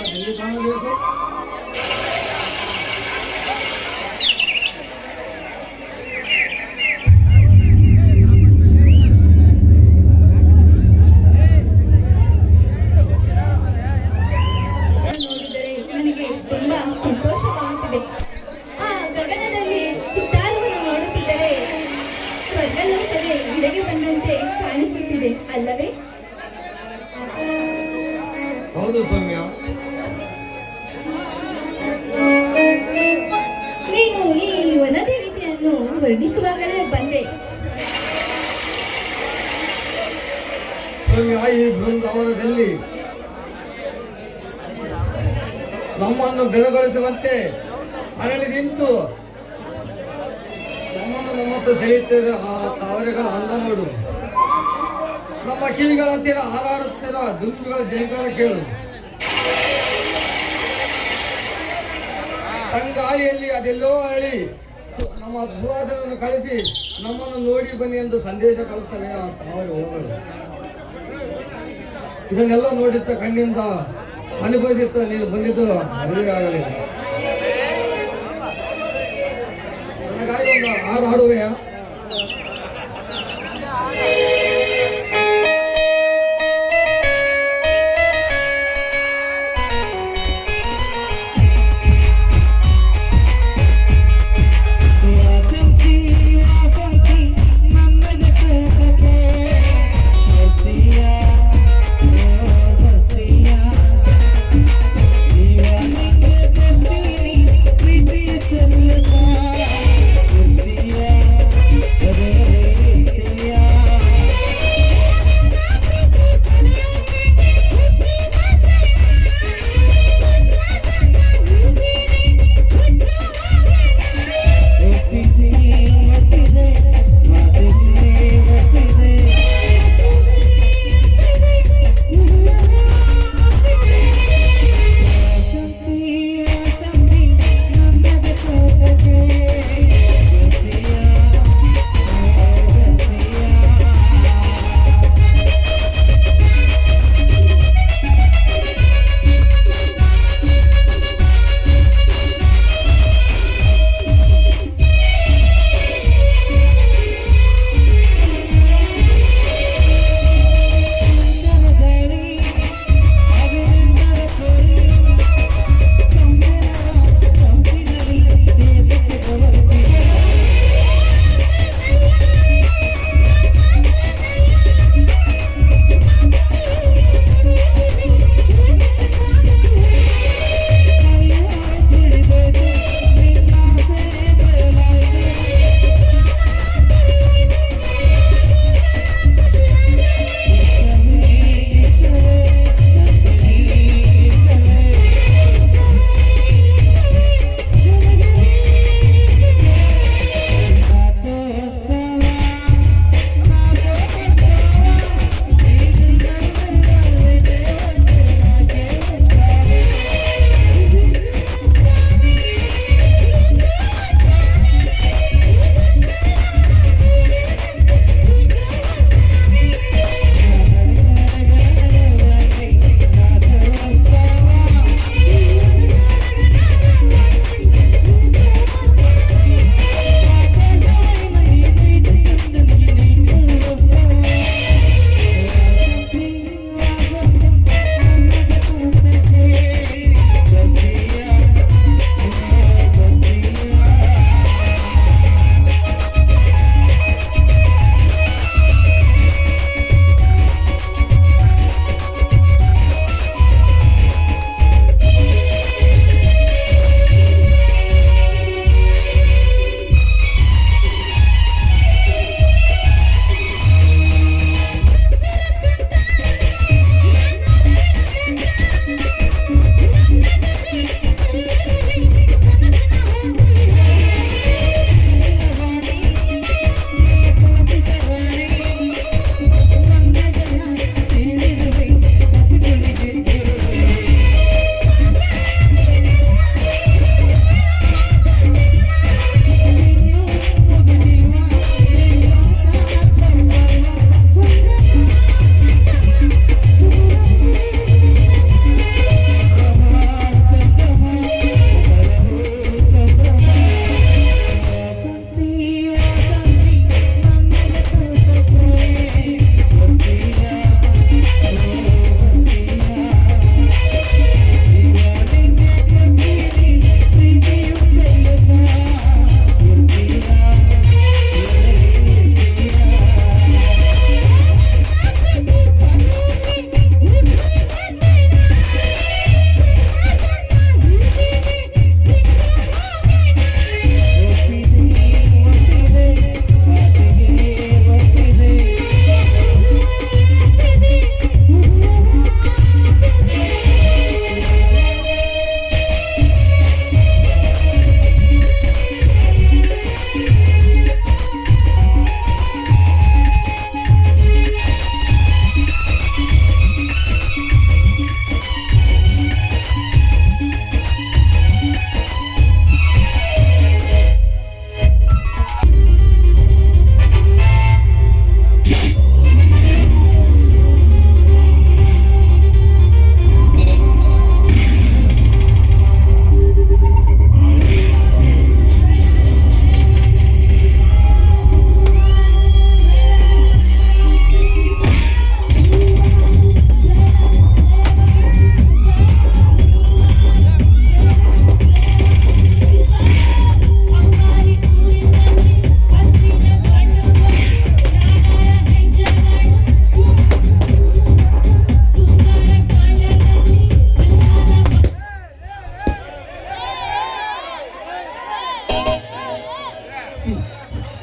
ಎಲ್ಲಿ ಕಾಣಬೇಕು? ನೋಡಿದರೆ ನನಗೆ ತುಂಬಾ ಸಂತೋಷವಾಗುತ್ತಿದೆ. ಆ ಗಗನದಲ್ಲಿ ಚಿತ್ತಾರವನ್ನು ನೋಡುತ್ತಿದ್ದರೆ ಸ್ವರ್ಗಲೋಕವೇ ಇಡೆಗೆ ಬಂದಂತೆ ಕಾಣಿಸುತ್ತಿದೆ ಅಲ್ಲವೇ? ಹೌದು ಸೌಮ್ಯ. ನೀನು ಈ ವನದೇವತೆಯನ್ನು ವರ್ಣಿಸುವಾಗಲೇ ಬಂದೆ. ಸೌಮ್ಯ, ಈ ಬೃಂದಾವನದಲ್ಲಿ ನಮ್ಮನ್ನು ಬೆರಗೊಳಿಸುವಂತೆ ಅರಳಿ ನಿಂತು ನಮ್ಮನ್ನು ಸೆಳೆಯುತ್ತಿರುವ ಆ ತಾವರೆಗಳ ಅಂದ ನೋಡು. ನಮ್ಮ ಕಿವಿಗಳ ಹತ್ತಿರ ಹಾರಾಡುತ್ತಿರುವ ದುಂಬಿಗಳ ಜಯಕಾರ ಕೇಳು. ತಂಗಾಳಿಯಲ್ಲಿ ಅದೆಲ್ಲೋ ಅರಳಿ ನಮ್ಮ ಸುವಾಸನನ್ನು ಕಳಿಸಿ ನಮ್ಮನ್ನು ನೋಡಿ ಬನ್ನಿ ಎಂದು ಸಂದೇಶ ಕಳಿಸ್ತವೆ ಆ ತಾವರೆ ಹೂಗಳು. ಇದನ್ನೆಲ್ಲ ನೋಡಿದ್ದ ಕಣ್ಣಿಂದ ಅನುಭವಿಸುತ್ತ ನೀನು ಬಂದಿದ್ದು ಅರಿವೇ ಆಗಲಿಲ್ಲ. ನನಗಾಗಿ ಒಂದು ಹಾಡು ಹಾಡುವೆಯಾ? Yeah.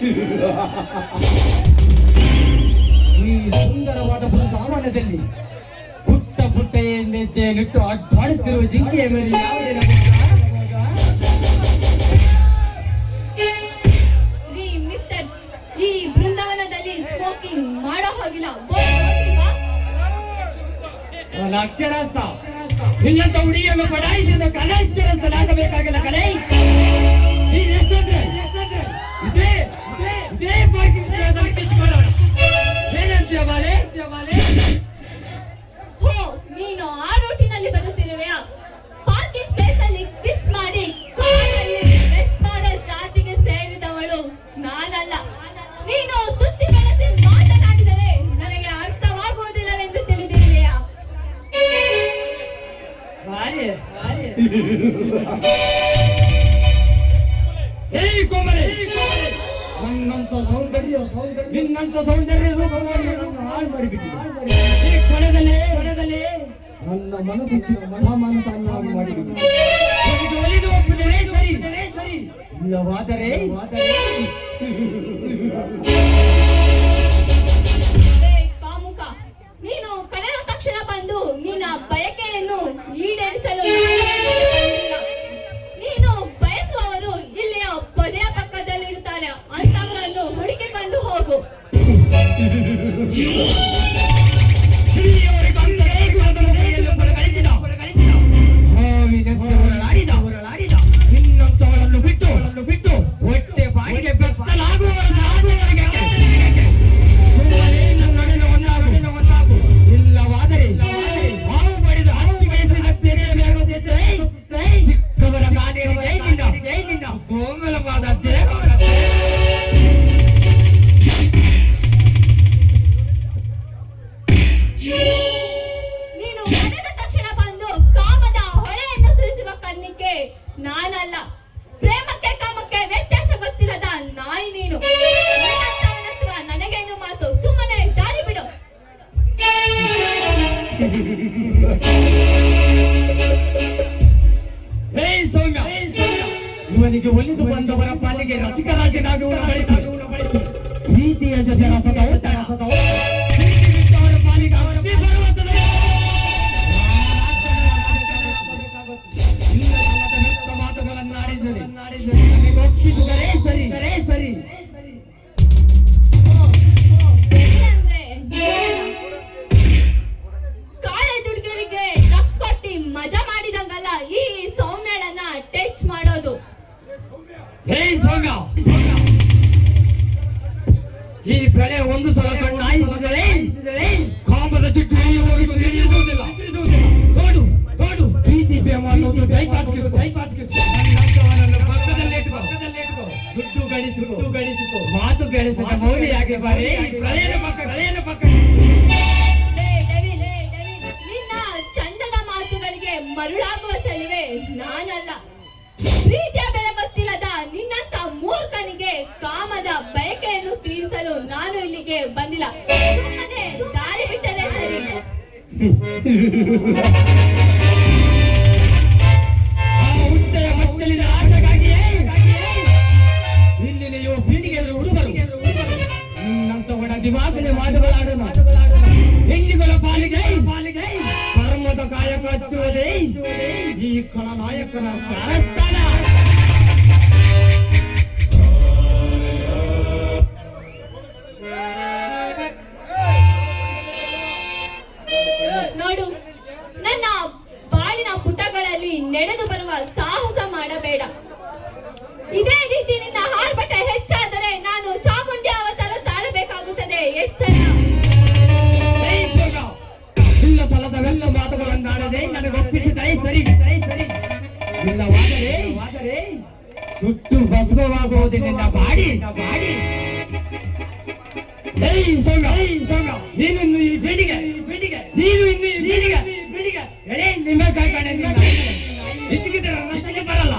ಈ ಸುಂದರವಾದ ಬೃಂದಾವನದಲ್ಲಿ ಪುಟ್ಟ ಪುಟ್ಟ ಹೆಜ್ಜೆಯನ್ನಿಟ್ಟು ಅಡ್ಡಾಡುತ್ತಿರುವ ಜಿಂಕೆಯ ಮೇಲೆ ಯಾವುದೇ ರೀ ಮಿಸ್ಟರ್, ಈ ಬೃಂದಾವನದಲ್ಲಿ ಸ್ಮೋಕಿಂಗ್ ಮಾಡೋ ಹಾಗಿಲ್ಲ. ಬೋರ್ಡ್ ನೋಡಿಲ್ವಾ? ಅಕ್ಷರಾರ್ಥ ನಿನ್ನಂತ ಹುಡುಗಿಯನ್ನು ಪಡಾಯಿಸಿದ ಕಲಾಕ್ಷರಸ್ಥನಾಗಬೇಕಾಗಿಲ್ಲ ಕಲೆ. ನೀನ್ ಎಷ್ಟಂದ್ರೆ ಇದೇ ಇದೇ ಪಾರ್ಕಿಂಗ್ ಏನಂತೀಯ ಬಾಲೆ? ಹೋ, ನೀನು ಆ ರೂಟಿನಲ್ಲಿ ಬರುತ್ತಿರುವೆಯಾ? ಪಾರ್ಕಿಂಗ್ ಪ್ಲೇಸ್ ಅಲ್ಲಿ ಕಿಸ್ ಮಾಡಿ ಕಾರಲ್ಲಿ ರೆಸ್ಟ್ ಮಾಡೋ ಜಾತಿಗೆ ಸೇರಿದವಳು ನಾನಲ್ಲ. ನೀನು ಸುತ್ತಿ ಬಳಸಿ ಮಾತನಾಡಿದರೆ ನನಗೆ ಅರ್ಥವಾಗುವುದಿಲ್ಲವೆಂದು ತಿಳಿದಿರುವೆಯಾ? ಏಯ್ ಕೋಮಲೆ, ನಿನ್ನಂತ ಸೌಂದರ್ಯ ರೂಪವನ್ನು ಹಾಳು ಮಾಡಿಬಿಟ್ಟಿದೆ. ಈ ಕ್ಷಣದಲ್ಲಿ ನನ್ನ ಮನಸ್ಸು ಸಾಮಾನ್ಯವಾಗಿ ಮಾಡಿಬಿಟ್ಟಿದೆ. ಒಲಿದು ಒಪ್ಪಿದರೆ ಸರಿ, ಇಲ್ಲವಾದರೆ ಕಾಮುಕ, ನೀನು ಕರೆದ ತಕ್ಷಣ ಬಂದು ನಿನ್ನ ಬಯಕೆಯನ್ನು ಈಡೇರಿಸಲು ಬಂದಿಲ್ಲ. ನೀನು ಬಯಸುವವರು ಇಲ್ಲಿಯ ಪೊದೆಯ ಪಕ್ಕದಲ್ಲಿರುತ್ತಾರೆ, ಅಂತವರನ್ನು ಹುಡುಕಿಕೊಂಡು ಹೋಗು. ನಿನ್ನಂತವರನ್ನು ಬಿಟ್ಟು ಹೊಟ್ಟೆ ಬಾಡಿಗೆ ಬೆತ್ತಲಾಗುವವರೆಗೆ ಒಂದಾಗು. ಇಲ್ಲವಾದರೆ ಹಾವು ಬಡಿದ ಹತ್ತಿ ವಯಸ್ಸಿನ ಚಿಕ್ಕವರ ಗಾಲಿಯಿಂದ ಕೋಮಲವಾದ ದೇವರ ನೀನು ಕರೆದ ತಕ್ಷಣ ಬಂದು ಕಾಮದ ಹೊಳೆಯನ್ನು ಸುರಿಸುವ ಕಣ್ಣಿಕೆ ನಾನಲ್ಲ. ಪ್ರೇಮಕ್ಕೆ ಕಾಮಕ್ಕೆ ವ್ಯತ್ಯಾಸ ಗೊತ್ತಿಲ್ಲದ ನಾಯಿ ನೀನು. ನಿನ್ನಂತವನ ಹತ್ರ ನನಗೇನು ಮಾತು? ಸುಮ್ಮನೆ ದಾರಿ ಬಿಡು. ಹೇ ಸೌಮ್ಯ, ಇವನಿಗೆ ಒಲಿದು ಬಂದವರ ಪಾಲಿಗೆ ರಸಿಕರಾಜನಾಗುವ ಬಳಿತು ಪ್ರೀತಿಯ ಜೊತೆ ರಸದ ಪ್ರೀತಿ ಬಿಟ್ಟವರ ಪಾಲಿಗೆ ಅಗ್ನಿ ಪರ್ವತದ ಮಾತುಗಳನ್ನು ಆಡಿದರೆ ನನಗೆ ಒಪ್ಪಿಸಿದರೆ ಸರಿ. ಕಾಲೇಜ್ ಹುಡುಗರಿಗೆ ಡ್ರಗ್ಸ್ ಕೊಟ್ಟಿ ಮಜಾ ಮಾಡಿದಂಗಲ್ಲ ಈ ಸೌಮ್ಯಳನ್ನ ಟಚ್ ಮಾಡೋದು. ಹೇ ಸೌಮ್ಯ, ಈ ಬೆಳೆ ಒಂದು ಸಲ ಕಣ್ಣಾಯಿಸಿದರೆ ಕಾಮದ ಚುಟ್ಟು ನಿಲ್ಲಿಸುವುದಿಲ್ಲ. ನೋಡು ಪ್ರೀತಿ ಪ್ರೇಮ ಅನ್ನೋದು ಪಕ್ಕದಲ್ಲಿಟ್ಕೋ. ದುಡ್ಡು ಗಳಿಸಿಕೋ, ಮಾತು ಬೆಳೆಸಿದ ಮೌಲಿಯಾಗಿ ಬಾರಿ ಕಲೆಯನ್ನು ಪಕ್ಕ. ನಿನ್ನ ಚಂದದ ಮಾತುಗಳಿಗೆ ಮರುಳಾಗುವ ಚೆಲುವೆ ನಾನಲ್ಲ. ಪ್ರೀತಿಯ ಬೆಲೆ ಗೊತ್ತಿಲ್ಲದ ನಿನ್ನಂತ ಮೂರ್ಖನಿಗೆ ಕಾಮದ ಬಯಕೆಯನ್ನು ತೀರಿಸಲು ನಾನು ಇಲ್ಲಿಗೆ ಬಂದಿಲ್ಲ. ಸುಮ್ಮನೆ ದಾರಿ ಬಿಟ್ಟರೆ ಸರಿ. ಆ ಉಚ್ಚಯ ಮಚ್ಚಲಿನ ಆಸೆಗಾಗಿಯೇ ಇಂದಿನ ಯುವ ಪೀಳಿಗೆ ಹುಡುಗರು ನಿನ್ನಂತ ಒಡ ದಿವಾಗಲೇ ಮಾತುಗಳಾಡೋಣ. ಹೆಣ್ಣಿಗಳ ಪಾಲಿಗೆ ಕರ್ಮದ ಕಾಯಕ ಹಚ್ಚುವುದೇ ಈ ಖಳನಾಯಕನ ಕಾರಸ್ಥಾನ. ನೋಡು, ನನ್ನ ಬಾಳಿನ ಪುಟಗಳಲ್ಲಿ ನಡೆದು ಬರುವ ಸಾಹಸ ಮಾಡಬೇಡ. ಇದೇ ರೀತಿ ನಿನ್ನ ಆರ್ಭಟ ಹೆಚ್ಚಾದರೆ ನಾನು ಚಾಮುಂಡಿ ಅವತಾರ ತಾಳಬೇಕಾಗುತ್ತದೆ. ಎಚ್ಚರ. ಇಲ್ಲ ಸಲದವೆಲ್ಲ ಮಾತುಗಳನ್ನಾಡದೆ ನನಗೆ ಒಪ್ಪಿಸಿದರೆ ಸರಿ. ಇಲ್ಲವಾದರೆ ಸುಟ್ಟು ಭಸ್ಮವಾಗುವುದು ನಿನ್ನ ಬಾಡಿ. ನೀನು ಇನ್ನು ಈ ಬೀಡಿಗೆ ಎಳೆ ನಿಮ್ಮಕ್ಕಾಗಣೆ ಹೆಚ್ಚಿಗಿದ್ರೆ ರಸ್ತೆಗೆ ಬರಲ್ಲ.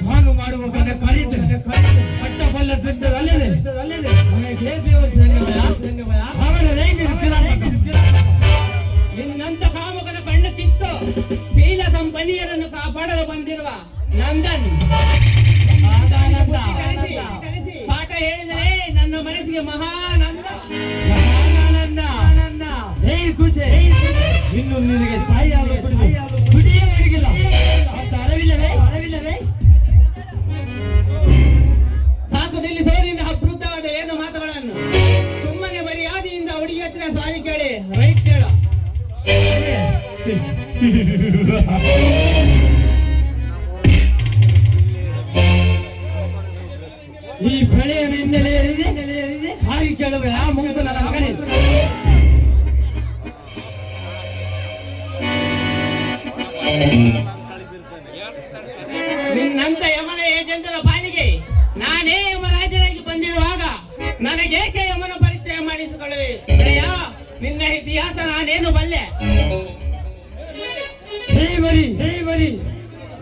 ನಾನು ಮಾಡುವ ಕರೀತೇನೆ ಪಟ್ಟಬಲ್ಲ ಅಲ್ಲದೆ ನಿನ್ನಂತ ಕಾಮಕನ ಕಣ್ಣು ಕಿತ್ತು ಶೀಲ ಸಂಪನ್ನಿಯರನ್ನು ಕಾಪಾಡಲು ಬಂದಿರುವ ನಂದನ್ ಪಾಠ ಹೇಳಿದರೆ ನನ್ನ ಮನಸ್ಸಿಗೆ ಮಹಾನಂದ. ಇನ್ನು ನಿನಗೆ ತಾಯಿ ಆಗಲು ಕುಡಿಯುವವರಿಗಿಲ್ಲ ಅಂತ ಅರಿವಿಲ್ಲವೇ ಸಾಕು ನಿಲ್ಲಿಸೋ ನಿನ್ನ ಅಪೃತವಾದ ವೇದ ಮಾತುಗಳನ್ನು. ಸುಮ್ಮನೆ ಮರ್ಯಾದೆಯಿಂದ ಹುಡುಗಿ ಹತ್ರ ಸಾರಿ ಕೇಳಿ ರೈಟ್ ಕೇಳ. ಈ ಪ್ರಳಯ ಹಿನ್ನೆಲೆ ಏನಿದೆ ಸಾರಿ ಕೇಳುವ ಆ ಮುಂಕು ನನ್ನ ಮಗನೇ. ನಿನ್ನಂತ ಯಮನ ಏಜೆಂಟರ ಪಾಲಿಗೆ ನಾನೇ ಯಮರಾಜನಾಗಿ ಬಂದಿರುವಾಗ ನನಗೇಕೆ ಯಮನ ಪರಿಚಯ ಮಾಡಿಸಿಕೊಳ್ಳುವೆ? ಗೆಳೆಯ, ನಿನ್ನ ಇತಿಹಾಸ ನಾನೇನು ಬಲ್ಲೆ. ಹೇ ಬರಿ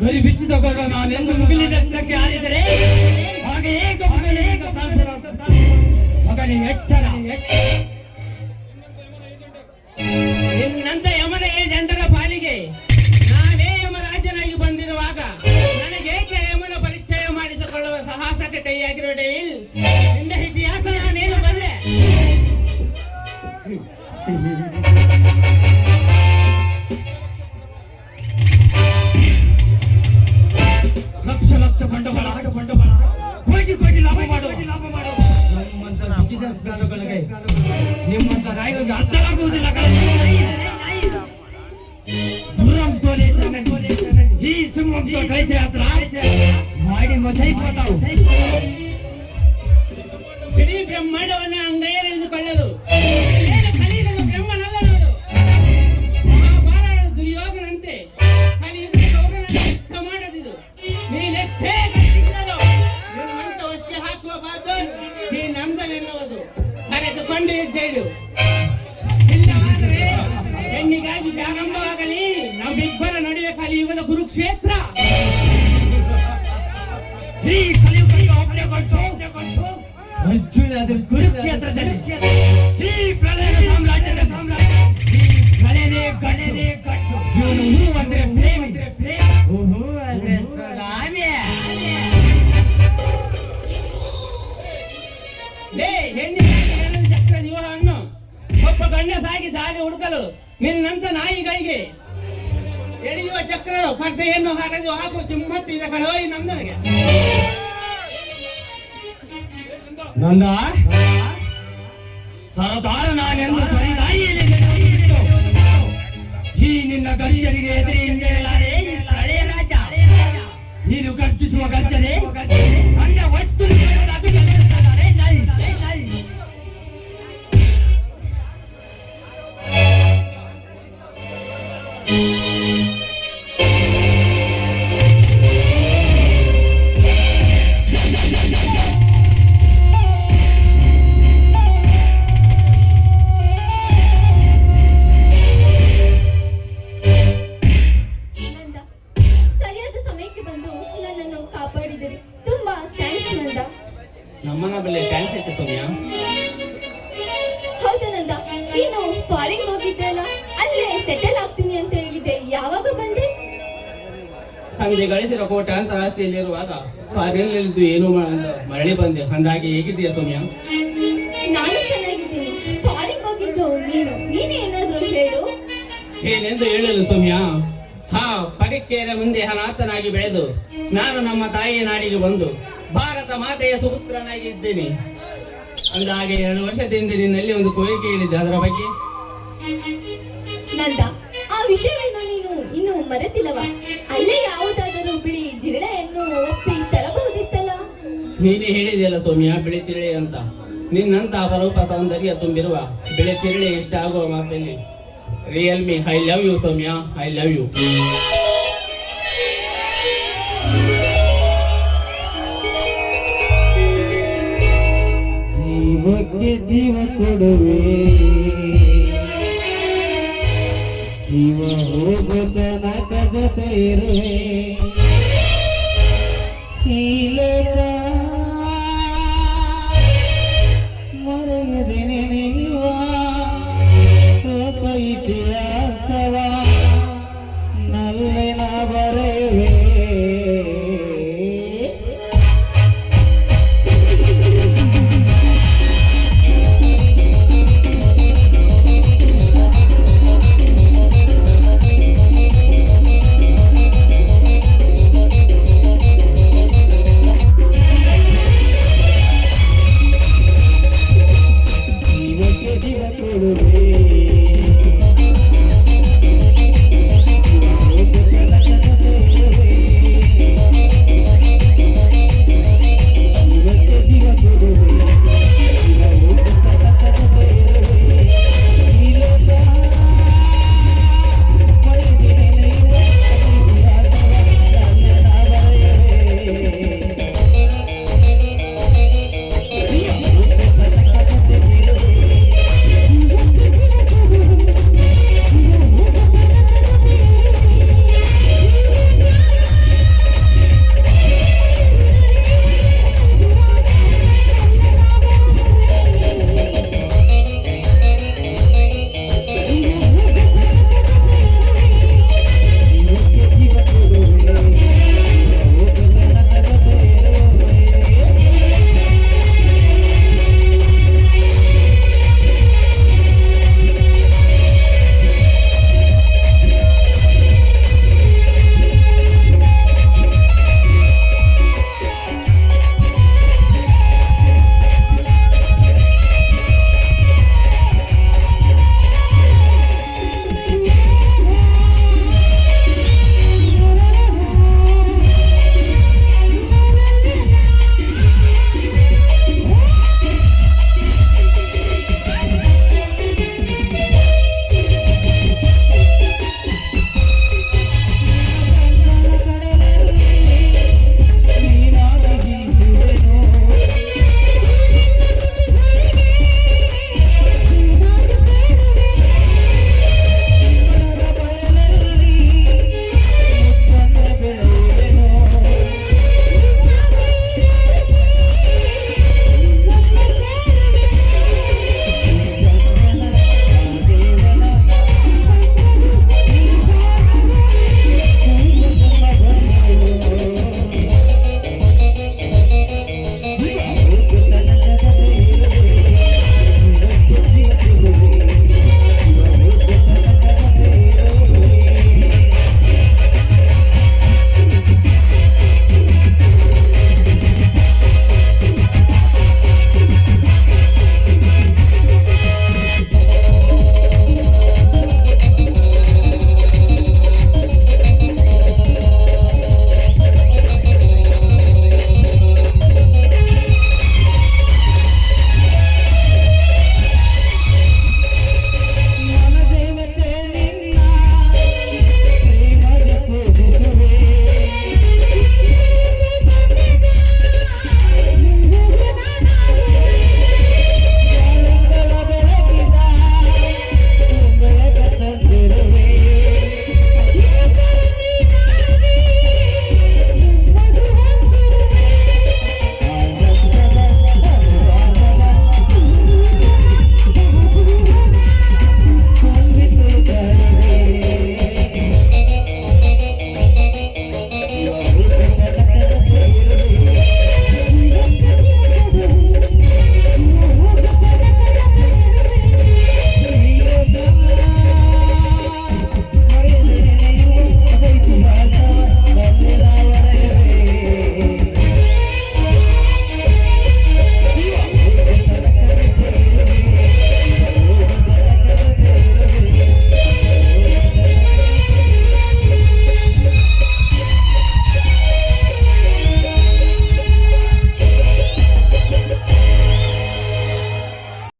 ಗರಿ ಬಿಚ್ಚಿದಕೊಂಡು ನಾನೆಂದು ಮುಗಿಲಿದ ಹತ್ರಕ್ಕೆ ಹಾರಿದರೆ ಹಾಗೆಯೇ ಮಗನೇ ಎಚ್ಚರ. ನಿನ್ನಂತ ಯಮನ ಏಜೆಂಟರ ಪಾಲಿಗೆ ನಾನೇ ಯಮರಾಜನಾಗಿ ಬಂದಿರುವಾಗ ನನಗೇಕೆ ಯಮನ ಪರಿಚಯ ಮಾಡಿಸಿಕೊಳ್ಳುವ ಸಾಹಸಕ್ಕೆ ಕೈಯಾಗಿರುವ ಡೇವಿಲ್, ನಿನ್ನ ಇತಿಹಾಸ ನಾನೇನು ಬಲ್ಲೆ. ಲಕ್ಷ ಬಂಡವಾಳ ಕೋಟಿ ಲಾಭ ಮಾಡುವ ನಮ್ಮಂತ ಬಿಸಿನೆಸ್ ಮ್ಯಾನ್ಗಳಿಗೆ ನಿಮ್ಮಂತ ನಾಯಿಗಳಿಗೆ ಅರ್ಥವಾಗುವುದಿಲ್ಲ. ಗುರ್ರಂ ತೋಲೆ ಈ ಸಿಂಹಂ ತೋ ಕೈಸೆ ಯಾತ್ರ ಮಾಡಿ ಮೊದಲೈತಾವು. ಇಡೀ ಬ್ರಹ್ಮಾಂಡವನ್ನ ಅಂಗೈಯಲ್ಲಿ ಹಿಡಿದುಕೊಳ್ಳಲು ಕಲಿಯುಗದ ಬ್ರಹ್ಮನಲ್ಲ ನೋಡು. ಮಹಾಭಾರತ ದುರ್ಯೋಧನಂತೆ ಕಲಿಯುಗದ ಗೌರವನನ್ನು ಯುದ್ಧ ಮಾಡದಿರು. ನೀನೆಷ್ಟೇ ಕಲಿಸಿದರೂ ನಿನ್ನಂತ ಹೊಸಿಗೆ ಹಾಕುವ ಬಾತು ಈ ನಂದನ್ ಎನ್ನುವುದು ಕರೆದುಕೊಂಡು ಹೆಜ್ಜೆಯಿಡು. ಇಲ್ಲವಾದರೆ ಹೆಣ್ಣಿಗಾಗಿ ಪ್ರಾರಂಭವಾಗಲಿ ನಮ್ಮಿಬ್ಬರ ನಡುವೆ ಕಲಿಯುಗದ ಕುರುಕ್ಷೇತ್ರ. ಈ ಕಲಿಯುಗಕ್ಕೆ ಒಬ್ಬನೇ ಕೊಟ್ಟು ಅರ್ಜುನ ಕುರುಕ್ಷೇತ್ರದಲ್ಲಿ ಈ ಪ್ರಳಯ ಸಾಮ್ರಾಜ್ಯದಲ್ಲಿ ಈ ಪ್ರಳಯನೇ ಗಟ್ಟು. ಇವನು ಹೂ ಅಂದ್ರೆ ಪ್ರೇಮಿ, ಹೂ ಅಂದ್ರೆ ಸಲಾಮೆ. ಹೆಣ್ಣಿನ ಚಕ್ರ ವ್ಯೂಹವನ್ನು ಒಬ್ಬ ಗಂಡಸಾಗಿ ದಾರಿ ಹುಡುಕಲು ನಿನ್ನಂತ ನಾಯಿಗಳಿಗೆ ಎಳೆಯುವ ಚಕ್ರ ಪರ್ದೆಯನ್ನು ಹರಿದು ಹಾಕುವ ಕಿಮ್ಮತ್ತು ಇದೆ ಕಣೋ ಈ ನಂದನಿಗೆ. ನಂದ ಸರದಾರ ನಾನೆಂದು ಸರಿದಾಯಿಯಲ್ಲಿ ಈ ನಿನ್ನ ಗರ್ಜನೆಗೆ ಎದುರಿ ಹಿಂಜರಿಸಲಾರೆ ಈ ಪ್ರಳಯ ರಾಜ. ನೀನು ಗರ್ಜಿಸುವ ಗರ್ಜನೆ ನನ್ನ ವಸ್ತು ನಾಯಿ. ನಂದ, ಸರಿಯಾದ ಸಮಯಕ್ಕೆ ಬಂದು ನನ್ನನ್ನು ಕಾಪಾಡಿದಿರಿ. ತುಂಬಾ ಥ್ಯಾಂಕ್ಸ್ ನಂದ. ನಮ್ಮನ್ನ ಬಲ್ಲೆ ಥ್ಯಾಂಕ್ಸ್ ಐತೆ ಸೌಮ್ಯ. ಹೌದಾ ನಂದ, ನೀನು ಫಾರಿನ್ ಹೋಗಿದ್ದೆ ಅಲ್ಲ, ಅಲ್ಲೇ ಸೆಟಲ್ ಆಗ್ತೀನಿ ಅಂತ ಹೇಳಿದ್ದೆ, ಯಾವಾಗ ಬಂದೆ? ತಂದೆ ಗಳಿಸಿರೋ ಕೋಟ್ಯಾಂತರ ಆಸ್ತಿಯಲ್ಲಿರುವಾಗ ಫಾರಿನ್ನಲ್ಲಿದ್ದು ಏನು ಮರಳಿ ಬಂದೆ. ಅಂದಾಗೆ ಹೇಗಿದೆಯಾ ಸೌಮ್ಯ? ನಾನು ಚೆನ್ನಾಗಿದ್ದೀನಿ. ಫಾರಿನ್ ಹೋಗಿದ್ದು ನೀನೇ ಏನಾದ್ರೂ ಹೇಳು. ಏನೆಂದು ಹೇಳಲು ಸೌಮ್ಯ? ಪಡಿಕೆಯ ಮುಂದೆ ಅನಾಥನಾಗಿ ಬೆಳೆದು ನಾನು ನಮ್ಮ ತಾಯಿಯ ನಾಡಿಗೆ ಬಂದು ಭಾರತ ಮಾತೆಯ ಸುಪುತ್ರನಾಗಿ ಇದ್ದೇನೆ. ಅಂದಾಗೆ 2 ವರ್ಷದಿಂದ ನಿನ್ನಲ್ಲಿ ಒಂದು ಕೋರಿಕೆ ಹೇಳಿದ್ದೆ, ಅದರ ಬಗ್ಗೆ? ನಂದ, ಆ ವಿಷಯವನ್ನು ನೀನು ಇನ್ನೂ ಮರೆತಿಲ್ಲವಾ? ಅಲ್ಲೇ ಯಾವುದಾದರೂ ಬಿಳಿ ಜಿರಳೆಯನ್ನು ಒಪ್ಪಿ ತರಬಹುದಿತ್ತಲ್ಲ. ನೀನೇ ಹೇಳಿದೆಯಲ್ಲ ಸೌಮ್ಯ, ಬಿಳಿ ಚಿರಳೆ ಅಂತ. ನಿನ್ನಂತ ಅಪರೂಪ ಸೌಂದರ್ಯ ತುಂಬಿರುವ ಬಿಳಿ ಚಿರಳೆ ಇಷ್ಟ ಆಗುವ ಮಾತಲ್ಲಿ ರಿಯಲ್ಮಿ I love you Soumya, I love you. ಜೀವಕ್ಕೆ ಜೀವ ಕೊಡುವೆ, ಜೀವ ಹೋಗೋ ತನಕ ಜೊತೆ ಇರುವೆ ಈ ಲೋಕ